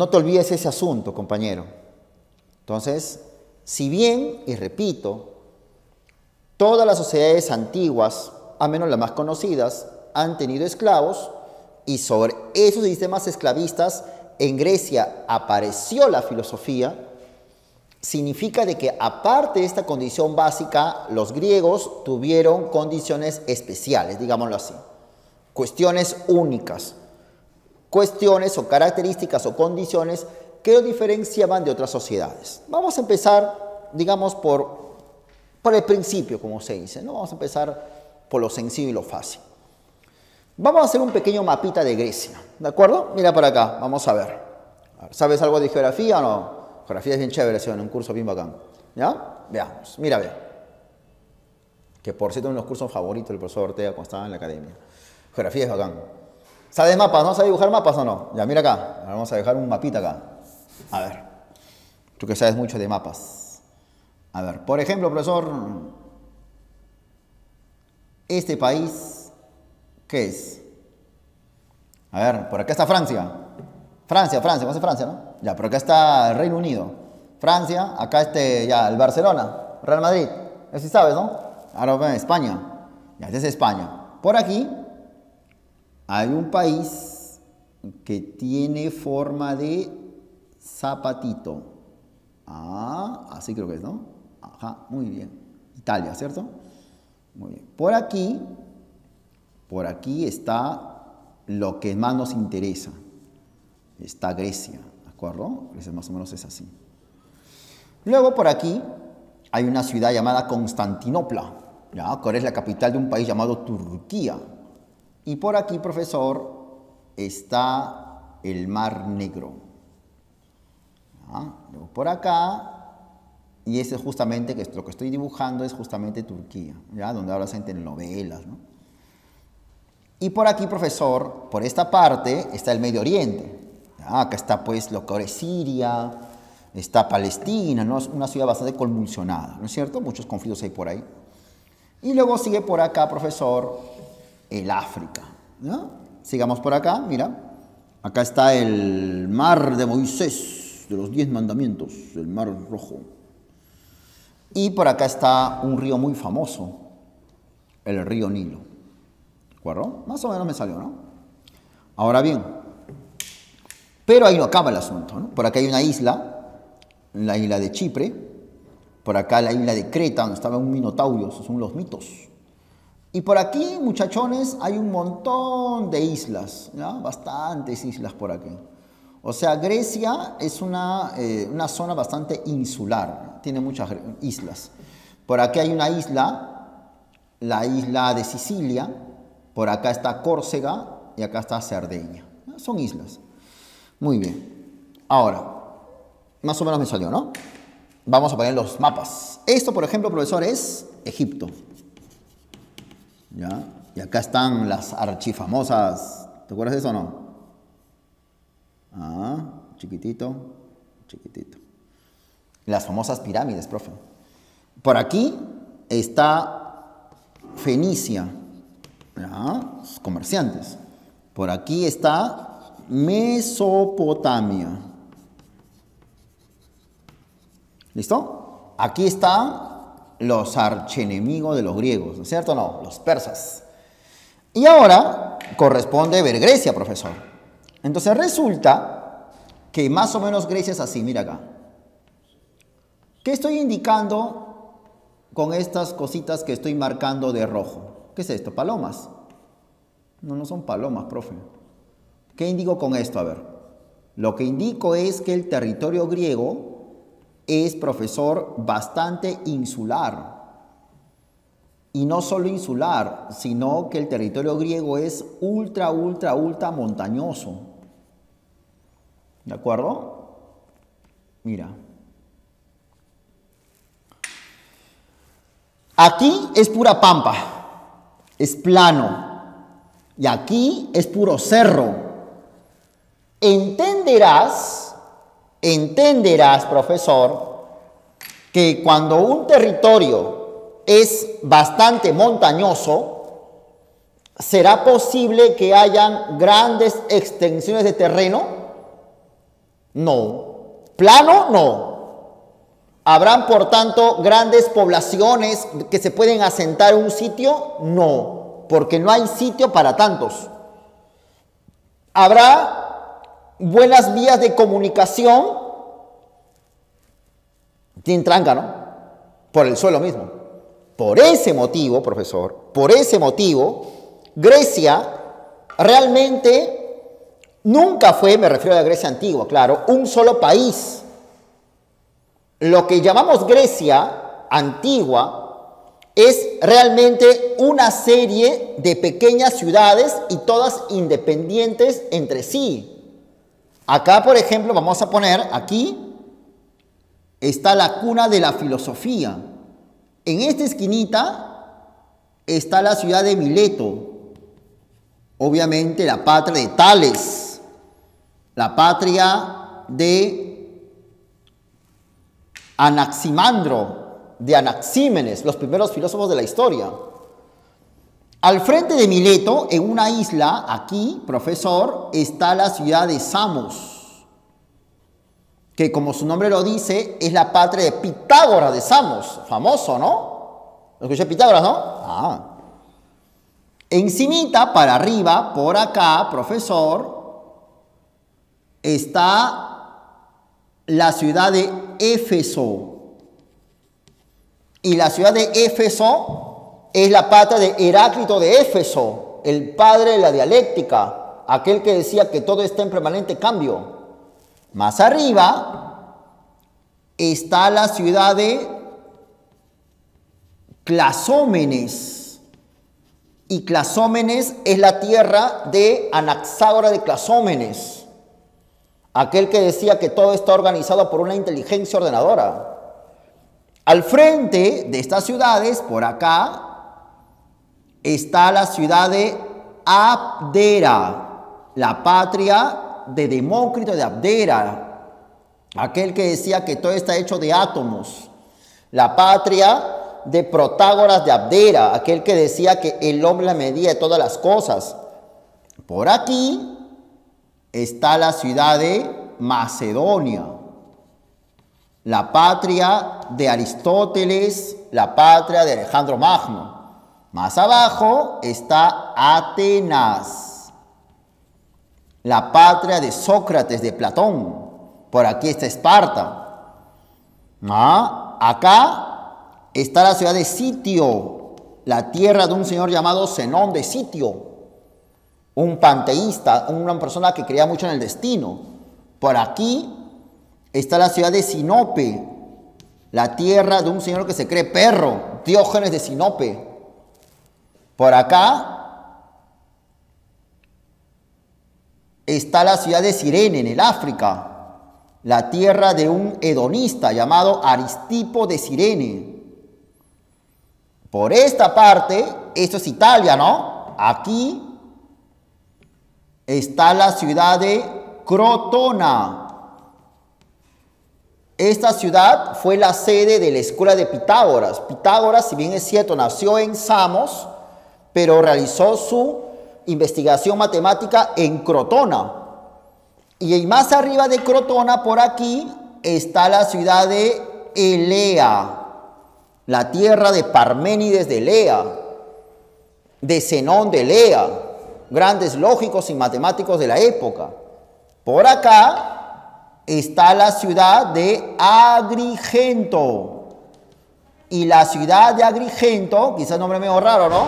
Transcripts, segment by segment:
no te olvides ese asunto, compañero. Entonces, si bien, y repito, todas las sociedades antiguas, al menos las más conocidas, han tenido esclavos, y sobre esos sistemas esclavistas en Grecia apareció la filosofía, significa de que aparte de esta condición básica, los griegos tuvieron condiciones especiales, digámoslo así, cuestiones únicas, cuestiones o características o condiciones que los diferenciaban de otras sociedades. Vamos a empezar, digamos, por el principio, como se dice, ¿no? Vamos a empezar por lo sencillo y lo fácil. Vamos a hacer un pequeño mapita de Grecia, ¿de acuerdo? Mira para acá, vamos a ver. ¿Sabes algo de geografía o no? Geografía es bien chévere, ¿sí? En un curso bien bacán. ¿Ya? Veamos, mira, ve. Que por cierto, uno de los cursos favoritos del profesor Ortega cuando estaba en la academia. Geografía es bacán. ¿Sabes mapas, no? ¿Sabes dibujar mapas o no? Ya, mira acá. Ahora vamos a dejar un mapita acá. A ver. Tú que sabes mucho de mapas. A ver, por ejemplo, profesor, este país, ¿qué es? A ver, por acá está Francia. Francia, conoce Francia, ¿no? Ya, por acá está el Reino Unido. Francia, acá ya el Barcelona, Real Madrid. Eso sí sabes, ¿no? Ahora ven, España. Ya, este es España. Por aquí hay un país que tiene forma de zapatito. Ah, así creo que es, ¿no? Ajá, muy bien. Italia, ¿cierto? Muy bien. Por aquí está lo que más nos interesa. Está Grecia, ¿de acuerdo? Grecia más o menos es así. Luego por aquí hay una ciudad llamada Constantinopla, ¿ya? Que es la capital de un país llamado Turquía. Y por aquí, profesor, está el Mar Negro. ¿Ya? Luego por acá, y ese es justamente, que lo que estoy dibujando es justamente Turquía, ¿ya? Donde hablas en telenovelas, ¿no? Y por aquí, profesor, por esta parte está el Medio Oriente. Acá está pues lo que ahora es Siria, está Palestina, ¿no? Es una ciudad bastante convulsionada, ¿no es cierto? Muchos conflictos hay por ahí. Y luego sigue por acá, profesor, el África, ¿no? Sigamos por acá, mira. Acá está el mar de Moisés, de los 10 mandamientos, el mar Rojo. Y por acá está un río muy famoso, el río Nilo. ¿De acuerdo? Más o menos me salió, ¿no? Ahora bien, pero ahí no acaba el asunto, ¿no? Por acá hay una isla, la isla de Chipre, por acá la isla de Creta, donde estaba un minotaurio, esos son los mitos. Y por aquí, muchachones, hay un montón de islas, ¿ya? Bastantes islas por aquí. O sea, Grecia es una zona bastante insular, tiene muchas islas. Por aquí hay una isla, la isla de Sicilia, por acá está Córcega y acá está Cerdeña. ¿Ya? Son islas. Muy bien. Ahora, más o menos me salió, ¿no? Vamos a poner los mapas. Esto, por ejemplo, profesor, es Egipto. ¿Ya? Y acá están las archifamosas. ¿Te acuerdas de eso o no? Ah, chiquitito, chiquitito. Las famosas pirámides, profe. Por aquí está Fenicia. ¿Ya? Los comerciantes. Por aquí está Mesopotamia. ¿Listo? Aquí están los archienemigos de los griegos, ¿no es cierto o no? Los persas. Y ahora corresponde ver Grecia, profesor. Entonces resulta que más o menos Grecia es así, mira acá. ¿Qué estoy indicando con estas cositas que estoy marcando de rojo? ¿Qué es esto? ¿Palomas? No, no son palomas, profe. ¿Qué indico con esto? A ver, lo que indico es que el territorio griego es, profesor, bastante insular. Y no solo insular, sino que el territorio griego es ultra montañoso. ¿De acuerdo? Mira. Aquí es pura pampa, es plano. Y aquí es puro cerro. Entenderás, profesor, que cuando un territorio es bastante montañoso, será posible que hayan grandes extensiones de terreno No. ¿Plano? No. ¿Habrán, por tanto, grandes poblaciones que se pueden asentar en un sitio? No, porque no hay sitio para tantos. ¿Habrá buenas vías de comunicación? Tienen tranca, ¿no? Por el suelo mismo. Por ese motivo, profesor, por ese motivo, Grecia realmente nunca fue, me refiero a la Grecia antigua, claro, un solo país. Lo que llamamos Grecia antigua es realmente una serie de pequeñas ciudades y todas independientes entre sí. Acá, por ejemplo, vamos a poner, aquí está la cuna de la filosofía. En esta esquinita está la ciudad de Mileto, obviamente la patria de Tales, la patria de Anaximandro, de Anaxímenes, los primeros filósofos de la historia. Al frente de Mileto, en una isla, aquí, profesor, está la ciudad de Samos, que como su nombre lo dice, es la patria de Pitágoras de Samos, famoso, ¿no? ¿Lo escuché Pitágoras, no? Ah. Encimita, para arriba, por acá, profesor, está la ciudad de Éfeso. Y la ciudad de Éfeso es la patria de Heráclito de Éfeso, el padre de la dialéctica, aquel que decía que todo está en permanente cambio. Más arriba está la ciudad de Clasómenes. Y Clasómenes es la tierra de Anaxágoras de Clasómenes, aquel que decía que todo está organizado por una inteligencia ordenadora. Al frente de estas ciudades, por acá, está la ciudad de Abdera, la patria de Demócrito de Abdera, aquel que decía que todo está hecho de átomos. La patria de Protágoras de Abdera, aquel que decía que el hombre la medía de todas las cosas. Por aquí está la ciudad de Macedonia, la patria de Aristóteles, la patria de Alejandro Magno. Más abajo está Atenas, la patria de Sócrates, de Platón. Por aquí está Esparta. Acá está la ciudad de Sitio, la tierra de un señor llamado Zenón de Sitio, un panteísta, una persona que creía mucho en el destino. Por aquí está la ciudad de Sinope, la tierra de un señor que se cree perro, Diógenes de Sinope. Por acá está la ciudad de Cirene, en el África, la tierra de un hedonista llamado Aristipo de Cirene. Por esta parte, esto es Italia, ¿no? Aquí está la ciudad de Crotona. Esta ciudad fue la sede de la escuela de Pitágoras. Pitágoras, si bien es cierto, nació en Samos, pero realizó su investigación matemática en Crotona. Y más arriba de Crotona, por aquí, está la ciudad de Elea, la tierra de Parménides de Elea, de Zenón de Elea, grandes lógicos y matemáticos de la época. Por acá está la ciudad de Agrigento. Y la ciudad de Agrigento, quizás nombre medio raro, ¿no?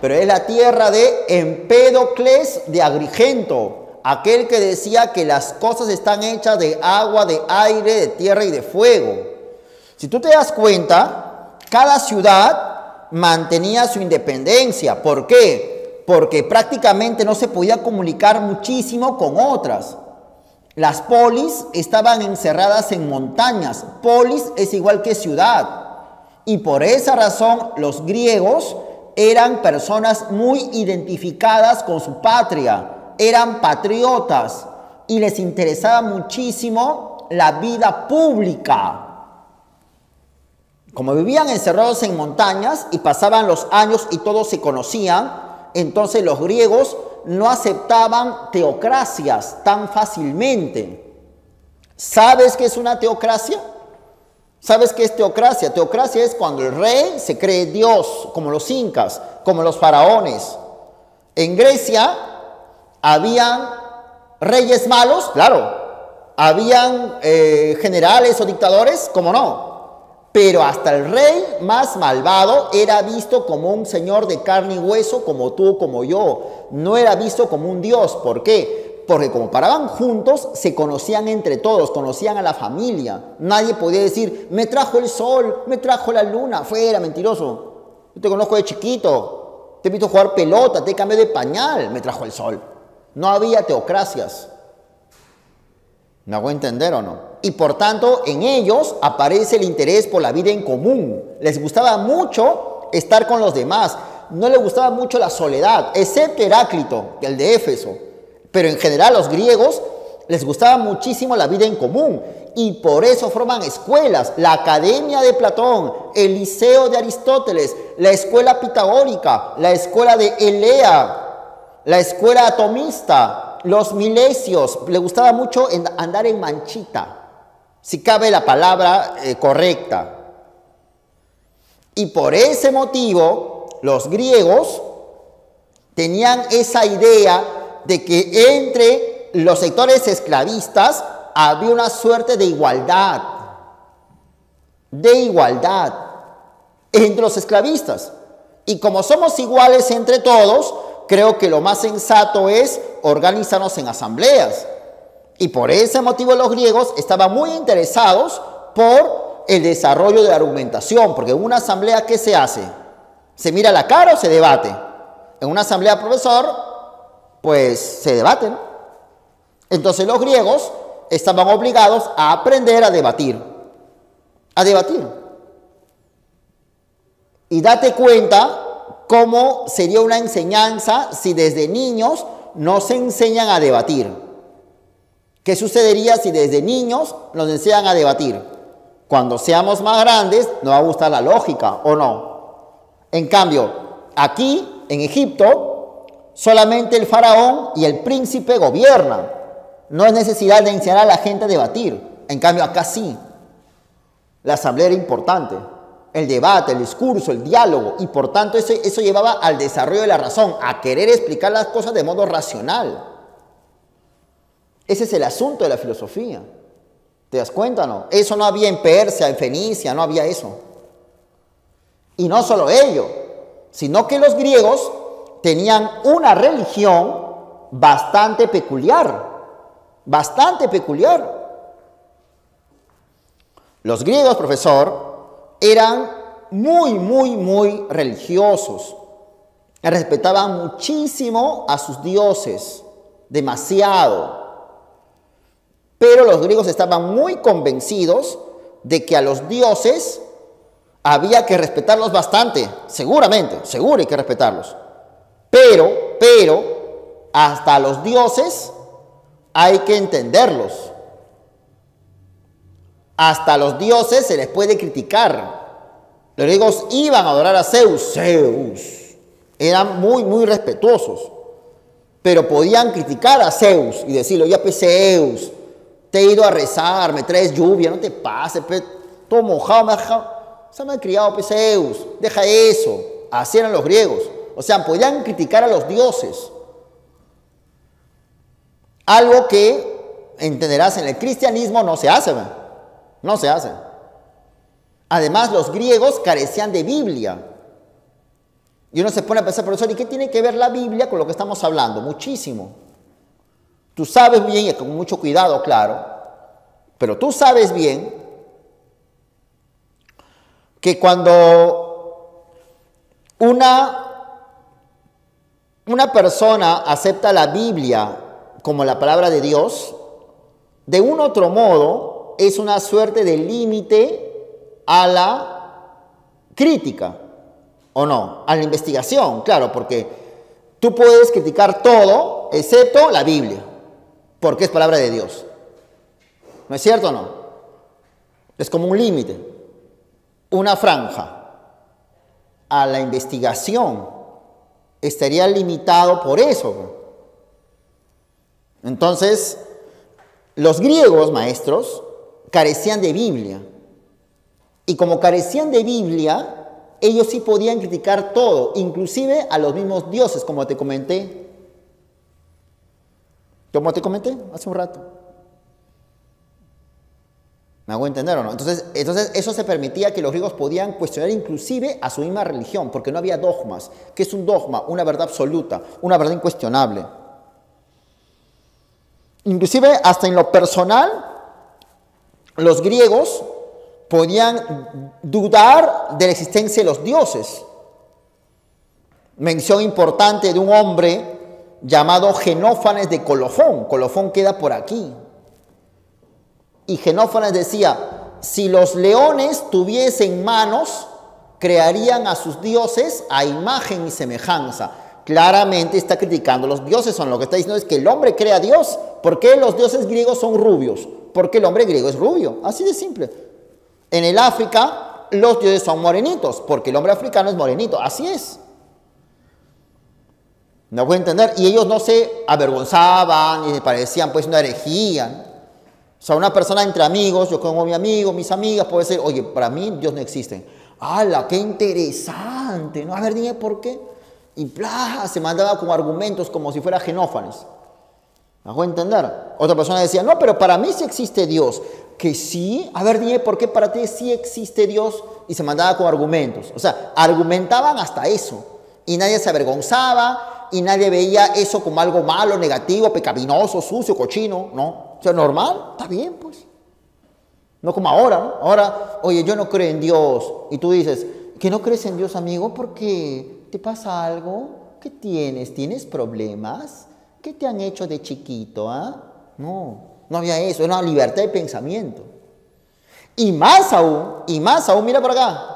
Pero es la tierra de Empédocles de Agrigento, aquel que decía que las cosas están hechas de agua, de aire, de tierra y de fuego. Si tú te das cuenta, cada ciudad mantenía su independencia. ¿Por qué? Porque prácticamente no se podía comunicar muchísimo con otras. Las polis estaban encerradas en montañas. Polis es igual que ciudad. Y por esa razón los griegos eran personas muy identificadas con su patria. Eran patriotas y les interesaba muchísimo la vida pública. Como vivían encerrados en montañas y pasaban los años y todos se conocían, entonces los griegos no aceptaban teocracias tan fácilmente. ¿Sabes qué es una teocracia? ¿Sabes qué es teocracia? Teocracia es cuando el rey se cree Dios, como los incas, como los faraones. En Grecia habían reyes malos, claro. Habían generales o dictadores, como no. Pero hasta el rey más malvado era visto como un señor de carne y hueso, como tú, como yo. No era visto como un dios. ¿Por qué? Porque como paraban juntos, se conocían entre todos, conocían a la familia. Nadie podía decir, me trajo el sol, me trajo la luna. Fuera, mentiroso. Yo te conozco de chiquito, te he visto jugar pelota, te he cambiado de pañal, me trajo el sol. No había teocracias. ¿Me hago entender o no? Y por tanto, en ellos aparece el interés por la vida en común. Les gustaba mucho estar con los demás. No les gustaba mucho la soledad, excepto Heráclito, el de Éfeso. Pero en general los griegos les gustaba muchísimo la vida en común. Y por eso forman escuelas. La Academia de Platón, el Liceo de Aristóteles, la Escuela Pitagórica, la Escuela de Elea, la Escuela Atomista, los milesios. Les gustaba mucho andar en manchita, si cabe la palabra correcta. Y por ese motivo, los griegos tenían esa idea de que entre los sectores esclavistas había una suerte de igualdad entre los esclavistas. Y como somos iguales entre todos, creo que lo más sensato es organizarnos en asambleas. Y por ese motivo los griegos estaban muy interesados por el desarrollo de la argumentación, porque en una asamblea, ¿qué se hace? ¿Se mira la cara o se debate? En una asamblea, profesor, pues se debate, ¿no? Entonces los griegos estaban obligados a aprender a debatir. A debatir. Y date cuenta cómo sería una enseñanza si desde niños no se enseñan a debatir. ¿Qué sucedería si desde niños nos enseñan a debatir? Cuando seamos más grandes nos va a gustar la lógica, ¿o no? En cambio, aquí en Egipto solamente el faraón y el príncipe gobiernan. No es necesidad de enseñar a la gente a debatir. En cambio, acá sí. La asamblea era importante. El debate, el discurso, el diálogo. Y por tanto eso llevaba al desarrollo de la razón, a querer explicar las cosas de modo racional. Ese es el asunto de la filosofía. ¿Te das cuenta o no? Eso no había en Persia, en Fenicia, no había eso. Y no solo ello, sino que los griegos tenían una religión bastante peculiar. Bastante peculiar. Los griegos, profesor, eran muy religiosos. Respetaban muchísimo a sus dioses, demasiado. Pero los griegos estaban muy convencidos de que a los dioses había que respetarlos bastante. Seguramente, seguro hay que respetarlos. Pero, hasta a los dioses hay que entenderlos. Hasta a los dioses se les puede criticar. Los griegos iban a adorar a Zeus. Eran muy respetuosos. Pero podían criticar a Zeus y decirle, oye, pues Zeus, te he ido a rezar, me traes lluvia, no te pases, todo mojado, me ha criado, pues Zeus, deja eso. Así eran los griegos. O sea, podían criticar a los dioses. Algo que, entenderás, en el cristianismo no se hace, ¿verdad? No se hace. Además, los griegos carecían de Biblia. Y uno se pone a pensar, profesor, ¿y qué tiene que ver la Biblia con lo que estamos hablando? Muchísimo. Tú sabes bien, y con mucho cuidado, claro, pero tú sabes bien que cuando una persona acepta la Biblia como la palabra de Dios, de un otro modo es una suerte de límite a la crítica, ¿o no? A la investigación, claro, porque tú puedes criticar todo excepto la Biblia, porque es palabra de Dios. ¿No es cierto o no? Es como un límite, una franja. A la investigación estaría limitado por eso. Entonces, Los griegos, maestros, carecían de Biblia. Y como carecían de Biblia, ellos sí podían criticar todo, inclusive a los mismos dioses, como te comenté. Como te comenté hace un rato. ¿Me hago entender o no? Entonces eso se permitía que los griegos podían cuestionar inclusive a su misma religión, porque no había dogmas. ¿Qué es un dogma? Una verdad absoluta, una verdad incuestionable. Inclusive hasta en lo personal, los griegos podían dudar de la existencia de los dioses. Mención importante de un hombre llamado Genófanes de Colofón. Colofón queda por aquí. Y Genófanes decía, si los leones tuviesen manos, crearían a sus dioses a imagen y semejanza. Claramente está criticando los dioses, lo que está diciendo es que el hombre crea a Dios. ¿Por qué los dioses griegos son rubios? Porque el hombre griego es rubio, así de simple. En el África, los dioses son morenitos, porque el hombre africano es morenito, así es. ¿No puedo entender? Y ellos no se avergonzaban y les parecían pues una herejía. O sea, una persona entre amigos, yo con mi amigo, mis amigas, puede ser, oye, para mí Dios no existe. ¡Hala, qué interesante! ¿No? A ver, dime por qué. Y bla, se mandaba con argumentos como si fuera Genófanes. ¿Me hago entender? Otra persona decía, no, pero para mí sí existe Dios. Que sí, a ver, dime por qué para ti sí existe Dios. Y se mandaba con argumentos. O sea, argumentaban hasta eso. Y nadie se avergonzaba y nadie veía eso como algo malo, negativo, pecaminoso, sucio, cochino, ¿no? O sea, normal, está bien, pues. No como ahora, ¿no? Ahora, oye, yo no creo en Dios. Y tú dices, ¿que no crees en Dios, amigo? ¿Por qué? ¿Te pasa algo? ¿Qué tienes? ¿Tienes problemas? ¿Qué te han hecho de chiquito, No había eso, era una libertad de pensamiento. Y más aún, mira por acá.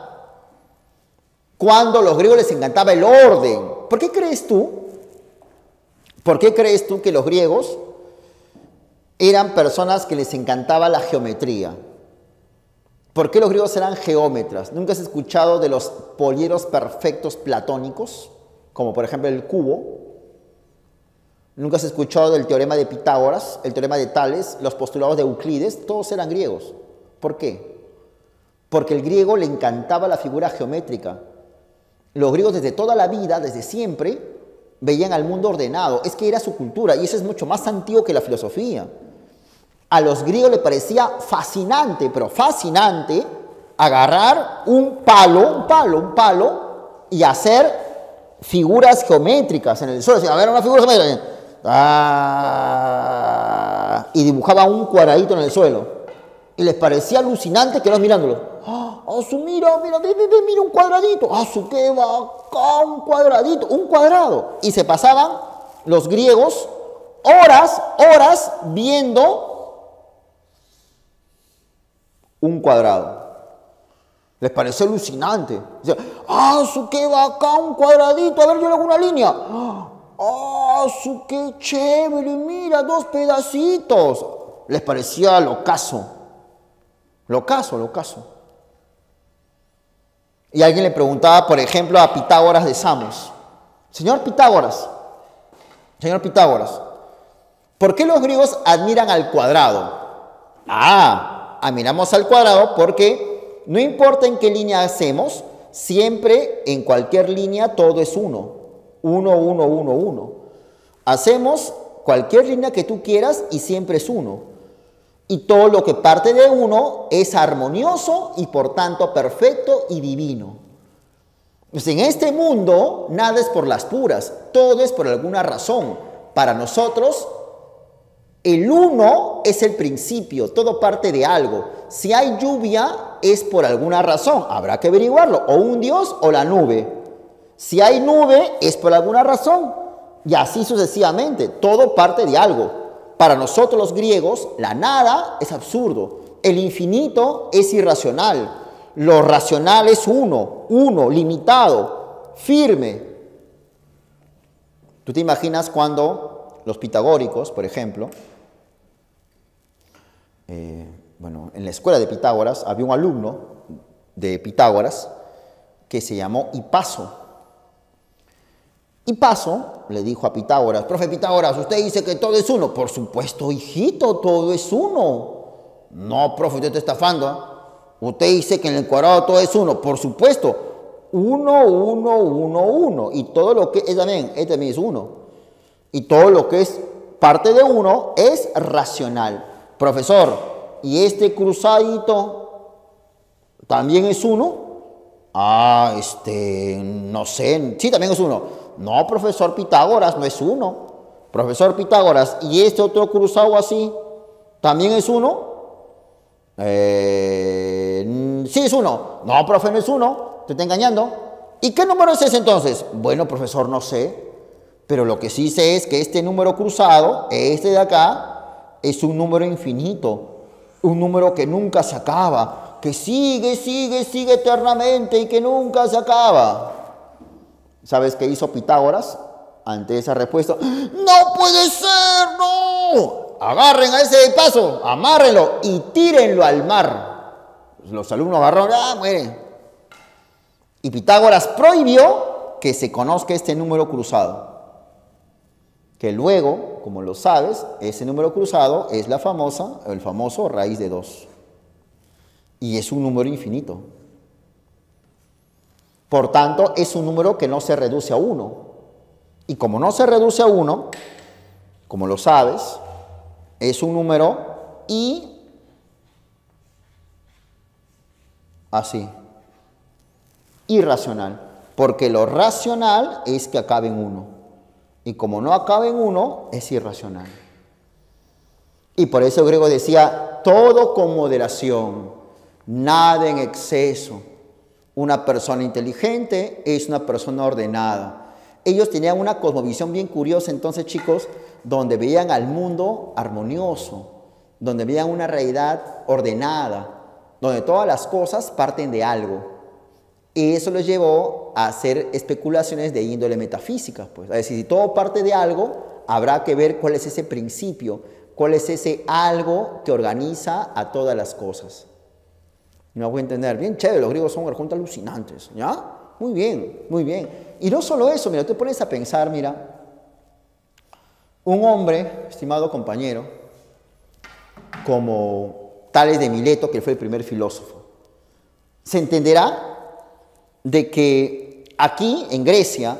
Cuando a los griegos les encantaba el orden. ¿Por qué crees tú que los griegos eran personas que les encantaba la geometría? ¿Por qué los griegos eran geómetras? ¿Nunca has escuchado de los polieros perfectos platónicos? Como por ejemplo el cubo. ¿Nunca has escuchado del teorema de Pitágoras, el teorema de Tales, los postulados de Euclides? Todos eran griegos. ¿Por qué? Porque el griego le encantaba la figura geométrica. Los griegos desde toda la vida, desde siempre, veían al mundo ordenado. Es que era su cultura y eso es mucho más antiguo que la filosofía. A los griegos les parecía fascinante, pero fascinante, agarrar un palo y hacer figuras geométricas en el suelo. O sea, a ver, una figura geométrica. Y dibujaban un cuadradito en el suelo. Y les parecía alucinante que mirándolo. Mira un cuadradito. ¡Qué bacán! Un cuadradito, un cuadrado. Y se pasaban los griegos horas viendo un cuadrado. Les pareció alucinante. Decía, qué bacán, un cuadradito. A ver, yo le hago una línea. Qué chévere, mira, 2 pedacitos. Les parecía locazo. Locazo. Y alguien le preguntaba, por ejemplo, a Pitágoras de Samos. Señor Pitágoras, ¿por qué los griegos admiran al cuadrado? Admiramos al cuadrado porque no importa en qué línea hacemos, siempre en cualquier línea todo es 1. 1. Hacemos cualquier línea que tú quieras y siempre es 1. Y todo lo que parte de 1 es armonioso y por tanto perfecto y divino. Pues en este mundo nada es por las puras, todo es por alguna razón. Para nosotros el 1 es el principio, todo parte de algo. Si hay lluvia es por alguna razón, habrá que averiguarlo, o un dios o la nube. Si hay nube es por alguna razón y así sucesivamente, todo parte de algo. Para nosotros los griegos, la nada es absurdo, el infinito es irracional, lo racional es uno, limitado, firme. ¿Tú te imaginas cuando los pitagóricos, por ejemplo, en la escuela de Pitágoras había un alumno de Pitágoras que se llamó Hipaso. Hipaso le dijo a Pitágoras, profe Pitágoras, usted dice que todo es uno. Por supuesto, hijito, todo es uno. No, profe, usted está estafando. Usted dice que en el cuadrado todo es uno. Por supuesto, uno, uno, uno, uno. Y todo lo que es también es uno. Y todo lo que es parte de uno es racional. Profesor, ¿y este cruzadito también es uno? No sé. Sí, también es uno. No, profesor Pitágoras, no es uno. Profesor Pitágoras, ¿y este otro cruzado así también es uno? Sí, es uno. No, profe, no es uno. Te está engañando. ¿Y qué número es ese entonces? Bueno, profesor, no sé. Pero lo que sí sé es que este número cruzado, este de acá, es un número infinito. Un número que nunca se acaba. Que sigue, sigue, sigue eternamente y que nunca se acaba. ¿Sabes qué hizo Pitágoras ante esa respuesta? ¡No puede ser! ¡No! Agarren a ese de paso, amárrenlo y tírenlo al mar. Los alumnos agarraron, muere. Y Pitágoras prohibió que se conozca este número cruzado. Que luego, como lo sabes, ese número cruzado es el famoso raíz de 2. Y es un número infinito. Por tanto, es un número que no se reduce a 1. Y como no se reduce a 1, como lo sabes, es un número irracional. Porque lo racional es que acabe en 1. Y como no acaba en 1, es irracional. Y por eso el griego decía, todo con moderación, nada en exceso. Una persona inteligente es una persona ordenada. Ellos tenían una cosmovisión bien curiosa entonces, chicos, donde veían al mundo armonioso, donde veían una realidad ordenada, donde todas las cosas parten de algo. Y eso los llevó a hacer especulaciones de índole metafísica. Pues. Es decir, si todo parte de algo, habrá que ver cuál es ese principio, cuál es ese algo que organiza a todas las cosas. ¿Me voy a entender? Bien chévere, los griegos son arcontes alucinantes, ¿ya? Muy bien, muy bien. Y no solo eso, mira, te pones a pensar, mira, un hombre, estimado compañero, como Tales de Mileto, que fue el primer filósofo, se entenderá de que aquí, en Grecia,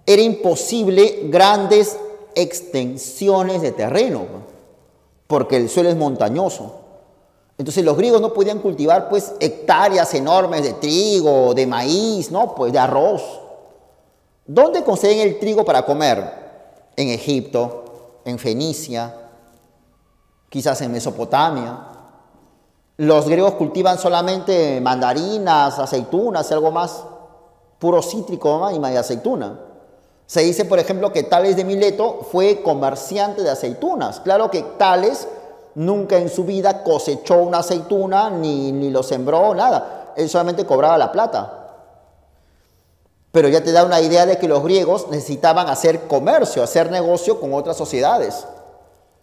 era imposible grandes extensiones de terreno, porque el suelo es montañoso. Entonces los griegos no podían cultivar pues hectáreas enormes de trigo, de maíz, no, pues de arroz. ¿Dónde consiguen el trigo para comer? En Egipto, en Fenicia, quizás en Mesopotamia. Los griegos cultivan solamente mandarinas, aceitunas y algo más, puro cítrico y aceituna. Se dice, por ejemplo, que Tales de Mileto fue comerciante de aceitunas. Claro que Tales nunca en su vida cosechó una aceituna, ni lo sembró, nada. Él solamente cobraba la plata. Pero ya te da una idea de que los griegos necesitaban hacer comercio, hacer negocio con otras sociedades.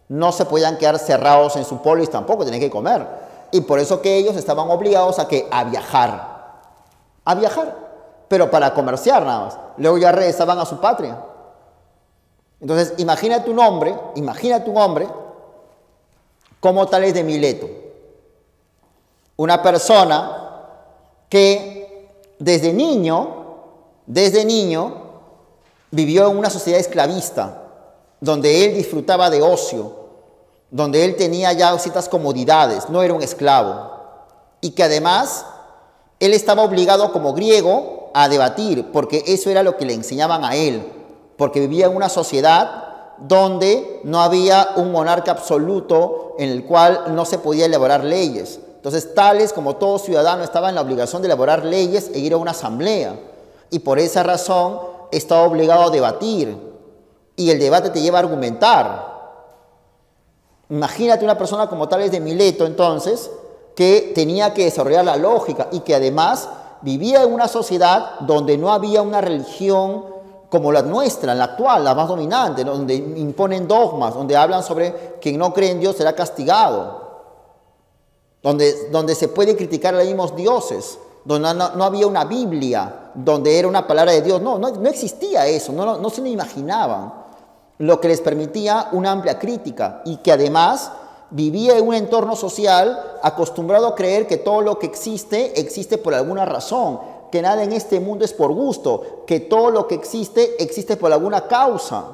No se podían quedar cerrados en su polis tampoco, tenían que comer. Y por eso que ellos estaban obligados a viajar. A viajar, pero para comerciar nada más. Luego ya regresaban a su patria. Entonces, imagínate un hombre como Tales de Mileto. Una persona que desde niño vivió en una sociedad esclavista, donde él disfrutaba de ocio, donde él tenía ya ciertas comodidades, no era un esclavo, y que además él estaba obligado como griego a debatir, porque eso era lo que le enseñaban a él, porque vivía en una sociedad donde no había un monarca absoluto en el cual no se podía elaborar leyes. Entonces, Tales, como todo ciudadano, estaba en la obligación de elaborar leyes e ir a una asamblea, y por esa razón estaba obligado a debatir, y el debate te lleva a argumentar. Imagínate una persona como Tales de Mileto, entonces, que tenía que desarrollar la lógica y que además vivía en una sociedad donde no había una religión como la nuestra, la actual, la más dominante, donde imponen dogmas, donde hablan sobre quien no cree en Dios será castigado, donde se puede criticar a los mismos dioses, donde no había una Biblia, donde era una palabra de Dios. No existía eso, no se lo imaginaban. Lo que les permitía una amplia crítica y que además vivía en un entorno social acostumbrado a creer que todo lo que existe por alguna razón, que nada en este mundo es por gusto, que todo lo que existe por alguna causa.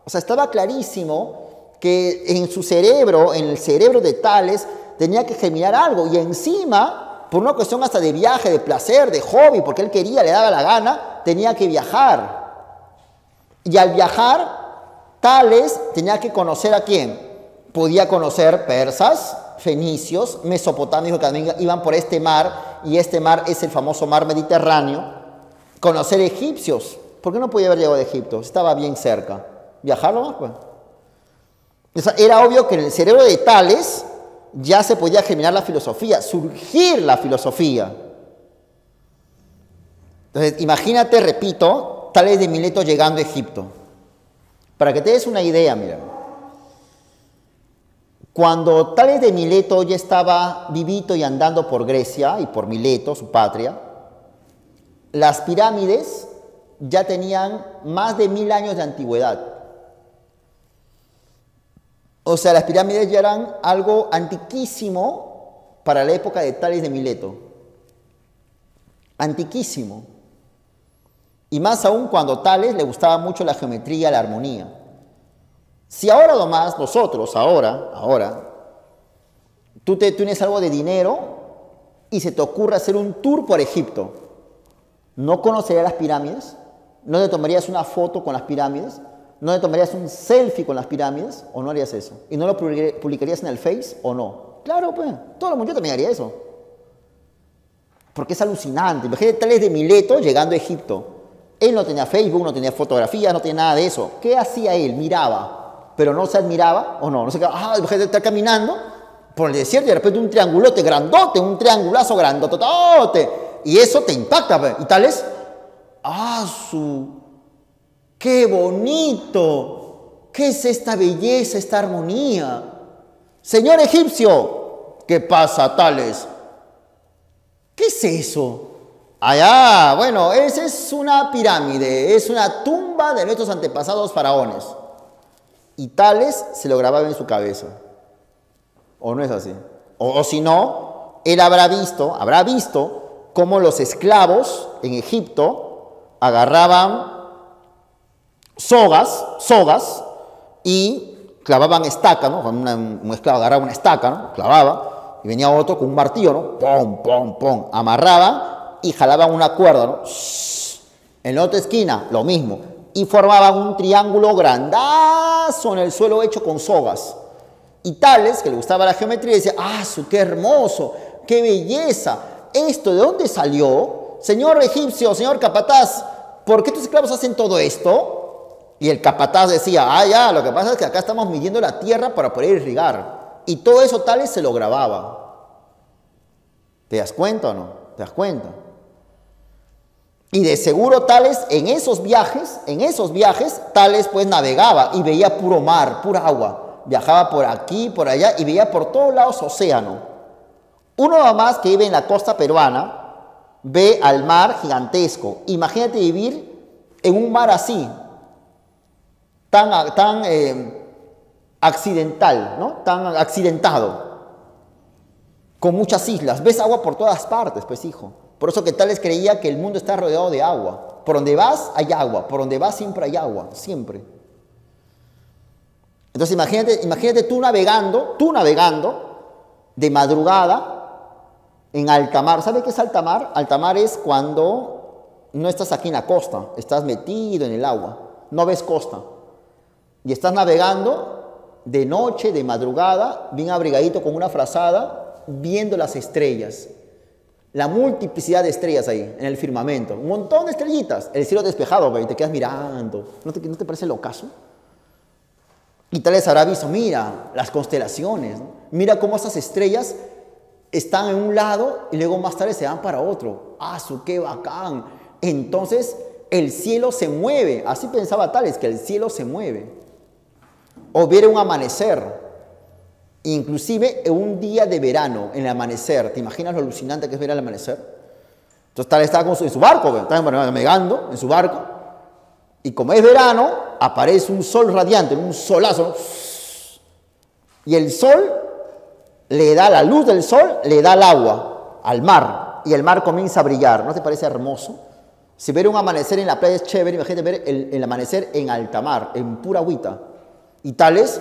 O sea, estaba clarísimo que en su cerebro, en el cerebro de Tales, tenía que germinar algo. Y encima, por una cuestión hasta de viaje, de placer, de hobby, porque él quería, le daba la gana, tenía que viajar. Y al viajar, Tales tenía que conocer ¿a quién? Podía conocer persas, fenicios, mesopotamios que también iban por este mar, y este mar es el famoso mar Mediterráneo. Conocer egipcios. ¿Por qué no podía haber llegado de Egipto? Estaba bien cerca. ¿Viajarlo más? Pues. O sea, era obvio que en el cerebro de Tales ya se podía germinar la filosofía, surgir la filosofía. Entonces, imagínate, repito, Tales de Mileto llegando a Egipto. Para que te des una idea, mira. Cuando Tales de Mileto ya estaba vivito y andando por Grecia y por Mileto, su patria, las pirámides ya tenían más de 1000 años de antigüedad. O sea, las pirámides ya eran algo antiquísimo para la época de Tales de Mileto. Antiquísimo. Y más aún cuando a Tales le gustaba mucho la geometría, la armonía. Si ahora nomás, nosotros, ahora, tú tienes algo de dinero y se te ocurre hacer un tour por Egipto, ¿no conocerías las pirámides? ¿No te tomarías una foto con las pirámides? ¿No te tomarías un selfie con las pirámides? ¿O no harías eso? ¿Y no lo publicarías en el Face o no? Claro, pues, todo el mundo también haría eso. Porque es alucinante. Imagínate Tales de Mileto llegando a Egipto. Él no tenía Facebook, no tenía fotografías, no tenía nada de eso. ¿Qué hacía él? Miraba. Pero no se admiraba o no. No se quedaba, imagínate estar caminando por el desierto y de repente un triangulote grandote, un triangulazo grandototote. Y eso te impacta, pues. Y Tales, ¡qué bonito! ¿Qué es esta belleza, esta armonía? Señor egipcio, ¿qué pasa, Tales? ¿Qué es eso? Bueno, esa es una pirámide, es una tumba de nuestros antepasados faraones. Y Tales se lo grababa en su cabeza. ¿O no es así? O si no, él habrá visto cómo los esclavos en Egipto agarraban sogas y clavaban estaca, ¿no? Un esclavo agarraba una estaca, ¿no? Clavaba, y venía otro con un martillo, ¿no? Pum, pum, pum, amarraban y jalaban una cuerda, ¿no? En la otra esquina, lo mismo, y formaban un triángulo grandazo en el suelo hecho con sogas. Y Tales, que le gustaba la geometría, decía, qué hermoso, qué belleza, ¿esto de dónde salió? Señor egipcio, señor capataz, ¿por qué tus esclavos hacen todo esto? Y el capataz decía, lo que pasa es que acá estamos midiendo la tierra para poder irrigar. Y todo eso Tales se lo grababa. ¿Te das cuenta o no? ¿Te das cuenta? Y de seguro Tales, en esos viajes, Tales pues navegaba y veía puro mar, pura agua. Viajaba por aquí, por allá y veía por todos lados océano. Uno más que vive en la costa peruana ve al mar gigantesco. Imagínate vivir en un mar así, tan accidental, ¿no? Tan accidentado, con muchas islas. Ves agua por todas partes, pues hijo. Por eso que Tales creía que el mundo está rodeado de agua. Por donde vas hay agua, por donde vas siempre hay agua, siempre. Entonces imagínate tú navegando de madrugada en alta mar. ¿Sabe qué es alta mar? Alta mar es cuando no estás aquí en la costa, estás metido en el agua, no ves costa. Y estás navegando de noche, de madrugada, bien abrigadito con una frazada, viendo las estrellas. La multiplicidad de estrellas ahí, en el firmamento. Un montón de estrellitas. El cielo despejado, y te quedas mirando. ¿No te parece locazo? Y tal vez habrá visto, mira, las constelaciones, ¿no? Mira cómo esas estrellas están en un lado y luego más tarde se van para otro. ¡Qué bacán! Entonces, el cielo se mueve. Así pensaba Tales, que el cielo se mueve. O viene un amanecer. Inclusive en un día de verano, en el amanecer. ¿Te imaginas lo alucinante que es ver el amanecer? Entonces Tales estaba en su barco, estaba navegando en su barco, y como es verano, aparece un sol radiante, un solazo, y el sol le da, la luz del sol le da al agua, al mar, y el mar comienza a brillar. ¿No te parece hermoso? Si ver un amanecer en la playa es chévere, imagínate ver el amanecer en alta mar, en pura agüita. Y Tales,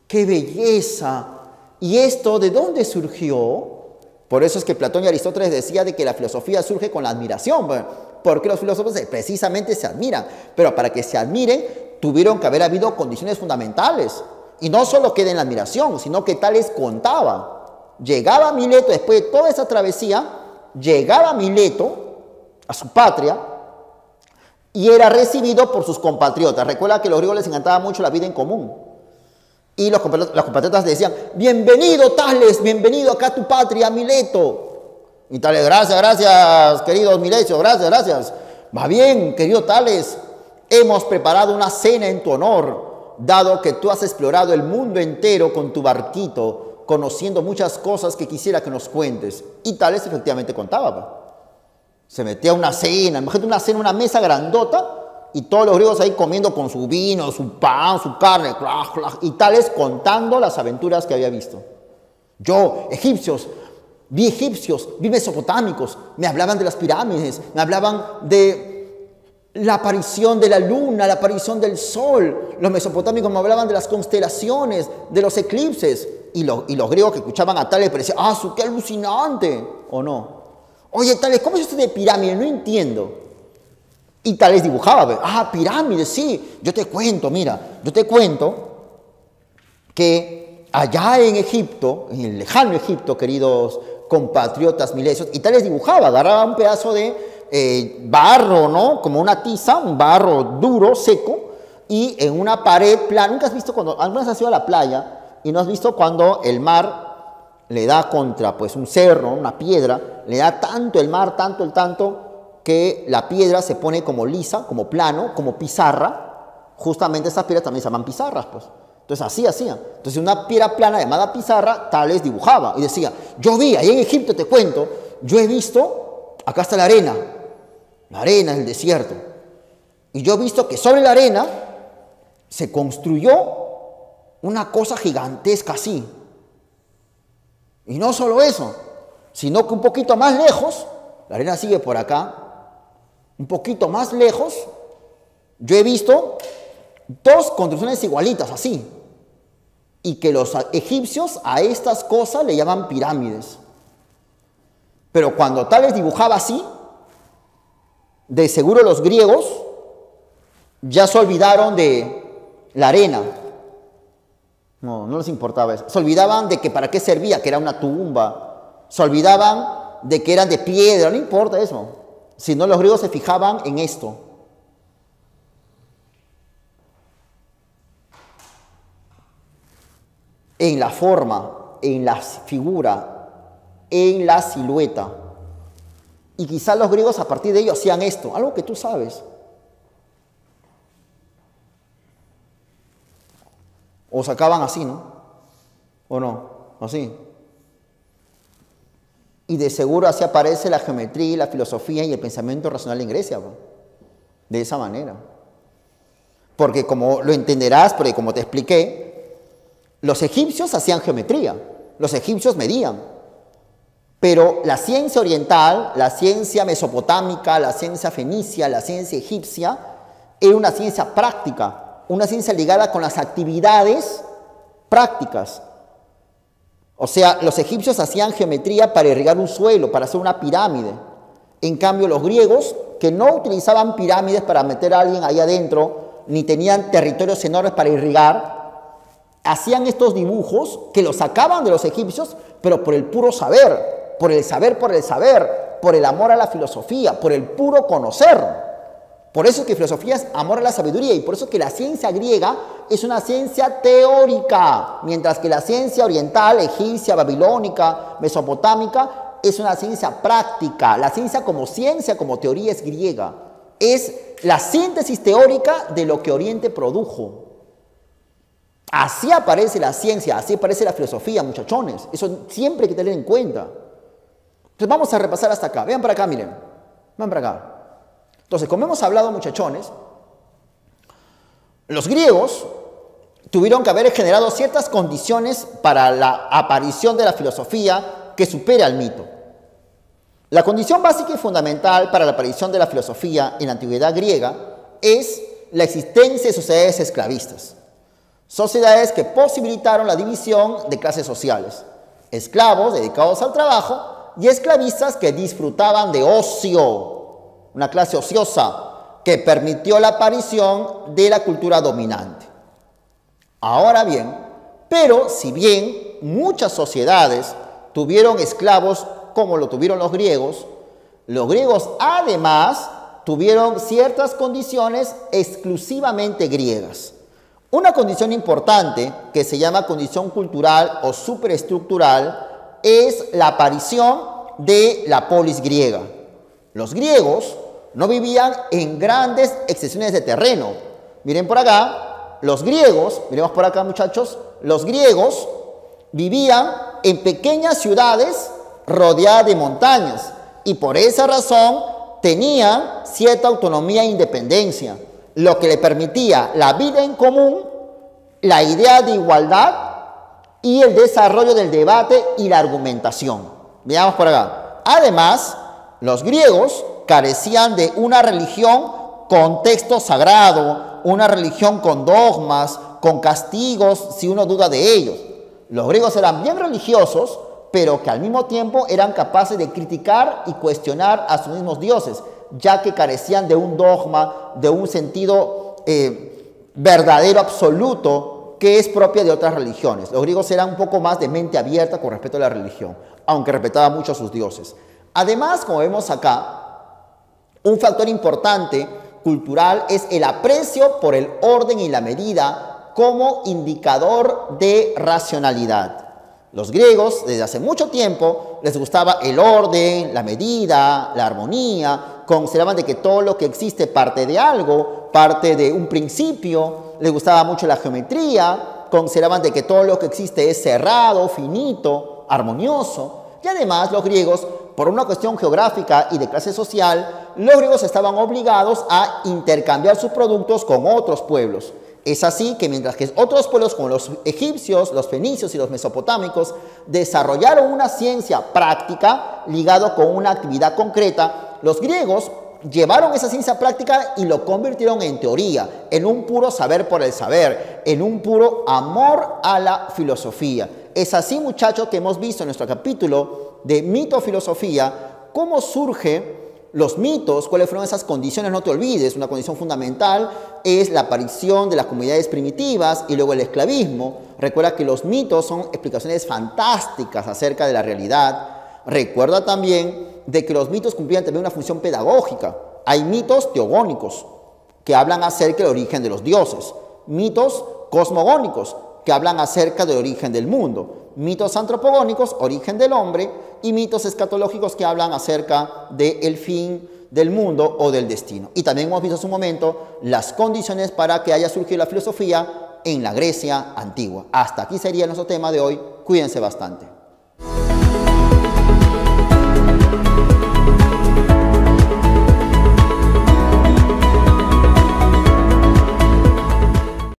¡qué belleza! ¿Y esto de dónde surgió? Por eso es que Platón y Aristóteles decían de que la filosofía surge con la admiración, porque los filósofos precisamente se admiran, pero para que se admiren tuvieron que haber habido condiciones fundamentales, y no solo queda en la admiración, sino que Tales contaba, llegaba a Mileto después de toda esa travesía, llegaba a Mileto, a su patria, y era recibido por sus compatriotas. Recuerda que a los griegos les encantaba mucho la vida en común. Y los compatriotas decían, bienvenido Tales, bienvenido acá a tu patria, Mileto. Y Tales, gracias, queridos milesios, gracias. Va bien, querido Tales, hemos preparado una cena en tu honor, dado que tú has explorado el mundo entero con tu barquito, conociendo muchas cosas que quisiera que nos cuentes. Y Tales efectivamente contaba. Se metía a una cena, imagínate una cena, una mesa grandota, y todos los griegos ahí comiendo con su vino, su pan, su carne, y Tales contando las aventuras que había visto. Yo, egipcios, vi mesopotámicos, me hablaban de las pirámides, me hablaban de la aparición de la luna, la aparición del sol. Los mesopotámicos me hablaban de las constelaciones, de los eclipses. Y los griegos que escuchaban a Tales parecían, qué alucinante, ¿o no? Oye, Tales, ¿cómo es esto de pirámides? No entiendo. Y Tales dibujaba, pirámides, sí. Yo te cuento que allá en Egipto, en el lejano Egipto, queridos compatriotas milesios, y Tales dibujaba, agarraba un pedazo de barro, ¿no? Como una tiza, un barro duro, seco, y en una pared plana. ¿Nunca has visto cuando, alguna vez has ido a la playa y no has visto cuando el mar le da contra pues un cerro, una piedra, le da tanto el mar, tanto, que la piedra se pone como lisa, como plano, como pizarra? Justamente esas piedras también se llaman pizarras, pues. Entonces así hacían. Entonces una piedra plana llamada pizarra, Tales dibujaba y decía, yo vi, ahí en Egipto te cuento, yo he visto, acá está la arena es el desierto, y yo he visto que sobre la arena se construyó una cosa gigantesca así. Y no solo eso, sino que un poquito más lejos, la arena sigue por acá, un poquito más lejos, yo he visto dos construcciones igualitas, así. Y que los egipcios a estas cosas le llaman pirámides. Pero cuando Tales dibujaba así, de seguro los griegos ya se olvidaron de la arena. No les importaba eso. Se olvidaban de que para qué servía, que era una tumba. Se olvidaban de que eran de piedra, no importa eso. Sino los griegos se fijaban en esto. En la forma, en la figura, en la silueta. Y quizás los griegos a partir de ello hacían esto, algo que tú sabes. O sacaban así, ¿no? ¿O no? Así. Y de seguro así aparece la geometría, la filosofía y el pensamiento racional en Grecia, ¿no? De esa manera. Porque como lo entenderás, porque como te expliqué, los egipcios hacían geometría, los egipcios medían. Pero la ciencia oriental, la ciencia mesopotámica, la ciencia fenicia, la ciencia egipcia, era una ciencia práctica. Una ciencia ligada con las actividades prácticas. O sea, los egipcios hacían geometría para irrigar un suelo, para hacer una pirámide. En cambio, los griegos, que no utilizaban pirámides para meter a alguien ahí adentro, ni tenían territorios enormes para irrigar, hacían estos dibujos que los sacaban de los egipcios, pero por el puro saber, por el amor a la filosofía, por el puro conocer. Por eso es que filosofía es amor a la sabiduría, y por eso es que la ciencia griega es una ciencia teórica, mientras que la ciencia oriental, egipcia, babilónica, mesopotámica, es una ciencia práctica. La ciencia como teoría es griega. Es la síntesis teórica de lo que Oriente produjo. Así aparece la ciencia, así aparece la filosofía, muchachones. Eso siempre hay que tener en cuenta. Entonces vamos a repasar hasta acá. Vean para acá, miren. Vean para acá. Entonces, como hemos hablado, muchachones, los griegos tuvieron que haber generado ciertas condiciones para la aparición de la filosofía que supere al mito. La condición básica y fundamental para la aparición de la filosofía en la antigüedad griega es la existencia de sociedades esclavistas. Sociedades que posibilitaron la división de clases sociales. Esclavos dedicados al trabajo y esclavistas que disfrutaban de ocio, una clase ociosa que permitió la aparición de la cultura dominante. Ahora bien, pero si bien muchas sociedades tuvieron esclavos como lo tuvieron los griegos además tuvieron ciertas condiciones exclusivamente griegas. Una condición importante que se llama condición cultural o superestructural es la aparición de la polis griega. Los griegos no vivían en grandes extensiones de terreno. Miren por acá, los griegos, miremos por acá muchachos, los griegos vivían en pequeñas ciudades rodeadas de montañas y por esa razón tenían cierta autonomía e independencia, lo que le permitía la vida en común, la idea de igualdad y el desarrollo del debate y la argumentación. Veamos por acá. Además, los griegos carecían de una religión con texto sagrado, una religión con dogmas, con castigos si uno duda de ellos. Los griegos eran bien religiosos, pero que al mismo tiempo eran capaces de criticar y cuestionar a sus mismos dioses, ya que carecían de un dogma, de un sentido verdadero, absoluto, que es propia de otras religiones. Los griegos eran un poco más de mente abierta con respecto a la religión, aunque respetaban mucho a sus dioses. Además, como vemos acá, un factor importante cultural es el aprecio por el orden y la medida como indicador de racionalidad. Los griegos, desde hace mucho tiempo, les gustaba el orden, la medida, la armonía, consideraban de que todo lo que existe parte de algo, parte de un principio, les gustaba mucho la geometría, consideraban de que todo lo que existe es cerrado, finito, armonioso. Y además los griegos, por una cuestión geográfica y de clase social, los griegos estaban obligados a intercambiar sus productos con otros pueblos. Es así que mientras que otros pueblos como los egipcios, los fenicios y los mesopotámicos desarrollaron una ciencia práctica ligada con una actividad concreta, los griegos llevaron esa ciencia práctica y lo convirtieron en teoría, en un puro saber por el saber, en un puro amor a la filosofía. Es así, muchachos, que hemos visto en nuestro capítulo de mitofilosofía cómo surge los mitos, cuáles fueron esas condiciones. No te olvides, una condición fundamental es la aparición de las comunidades primitivas y luego el esclavismo. Recuerda que los mitos son explicaciones fantásticas acerca de la realidad. Recuerda también de que los mitos cumplían también una función pedagógica. Hay mitos teogónicos que hablan acerca del origen de los dioses, mitos cosmogónicos que hablan acerca del origen del mundo, mitos antropogónicos, origen del hombre, y mitos escatológicos que hablan acerca del fin del mundo o del destino. Y también hemos visto hace un momento las condiciones para que haya surgido la filosofía en la Grecia antigua. Hasta aquí sería nuestro tema de hoy. Cuídense bastante.